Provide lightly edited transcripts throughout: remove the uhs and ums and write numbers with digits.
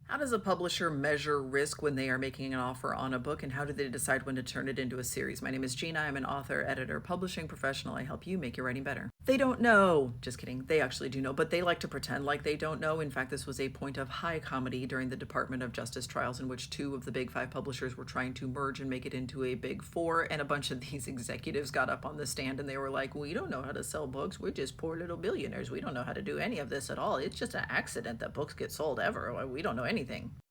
How does a publisher measure risk when they are making an offer on a book, and how do they decide when to turn it into a series? My name is Gina. I'm an author, editor, publishing professional. I help you make your writing better. They don't know. Just kidding. They actually do know, but they like to pretend like they don't know. In fact, this was a point of high comedy during the Department of Justice trials in which two of the big five publishers were trying to merge and make it into a big four, and a bunch of these executives got up on the stand and they were like, "We don't know how to sell books. We're just poor little billionaires. We don't know how to do any of this at all. It's just an accident that books get sold ever. We don't know anything."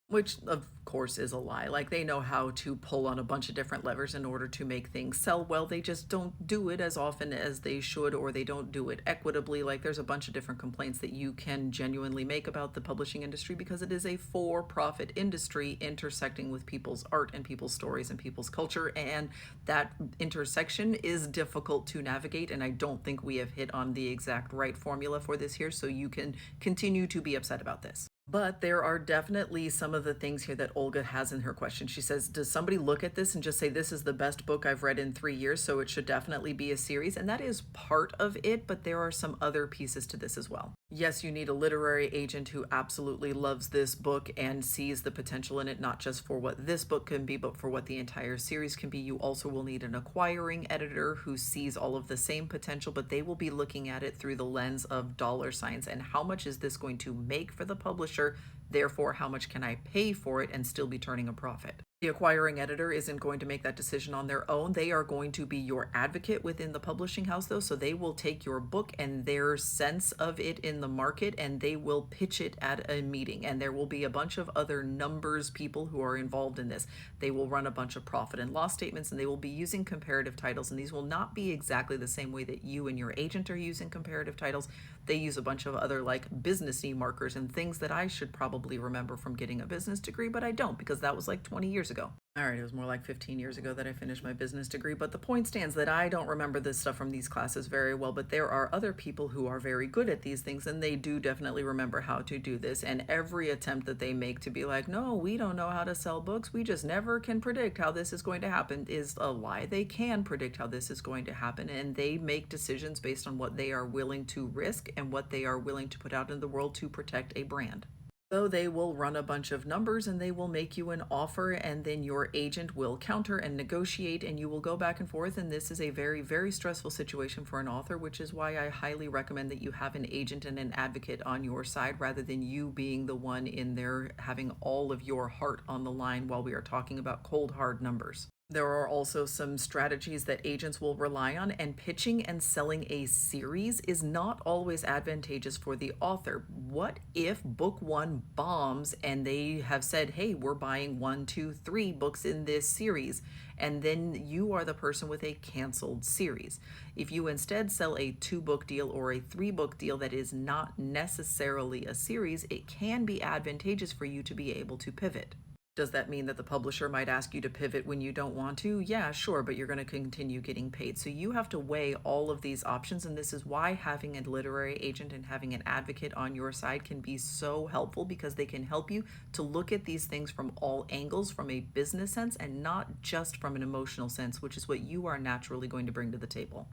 Which, of course, is a lie. Like, they know how to pull on a bunch of different levers in order to make things sell well. They just don't do it as often as they should, or they don't do it equitably. Like, there's a bunch of different complaints that you can genuinely make about the publishing industry because it is a for-profit industry intersecting with people's art and people's stories and people's culture. And that intersection is difficult to navigate. And I don't think we have hit on the exact right formula for this here. So you can continue to be upset about this. But there are definitely some of the things here that Olga has in her question. She says, does somebody look at this and just say, this is the best book I've read in 3 years, so it should definitely be a series? And that is part of it, but there are some other pieces to this as well. Yes, you need a literary agent who absolutely loves this book and sees the potential in it, not just for what this book can be, but for what the entire series can be. You also will need an acquiring editor who sees all of the same potential, but they will be looking at it through the lens of dollar signs and how much is this going to make for the publisher. Therefore, how much can I pay for it and still be turning a profit? The acquiring editor isn't going to make that decision on their own. They are going to be your advocate within the publishing house, though. So they will take your book and their sense of it in the market and they will pitch it at a meeting. And there will be a bunch of other numbers people who are involved in this. They will run a bunch of profit and loss statements and they will be using comparative titles. And these will not be exactly the same way that you and your agent are using comparative titles. They use a bunch of other like businessy markers and things that I should probably remember from getting a business degree, but I don't because that was like 20 years ago. All right, it was more like 15 years ago that I finished my business degree, but the point stands that I don't remember this stuff from these classes very well, but there are other people who are very good at these things, and they do definitely remember how to do this, and every attempt that they make to be like, no, we don't know how to sell books, we just never can predict how this is going to happen, is a lie. They can predict how this is going to happen, and they make decisions based on what they are willing to risk and what they are willing to put out in the world to protect a brand. So they will run a bunch of numbers and they will make you an offer, and then your agent will counter and negotiate and you will go back and forth. And this is a very, very stressful situation for an author, which is why I highly recommend that you have an agent and an advocate on your side rather than you being the one in there having all of your heart on the line while we are talking about cold, hard numbers. There are also some strategies that agents will rely on, and pitching and selling a series is not always advantageous for the author. What if book one bombs and they have said, hey, we're buying 1, 2, 3 books in this series, and then you are the person with a canceled series? If you instead sell a 2-book deal or a 3-book deal that is not necessarily a series, it can be advantageous for you to be able to pivot. Does that mean that the publisher might ask you to pivot when you don't want to? Yeah, sure, but you're going to continue getting paid. So you have to weigh all of these options, and this is why having a literary agent and having an advocate on your side can be so helpful, because they can help you to look at these things from all angles, from a business sense and not just from an emotional sense, which is what you are naturally going to bring to the table.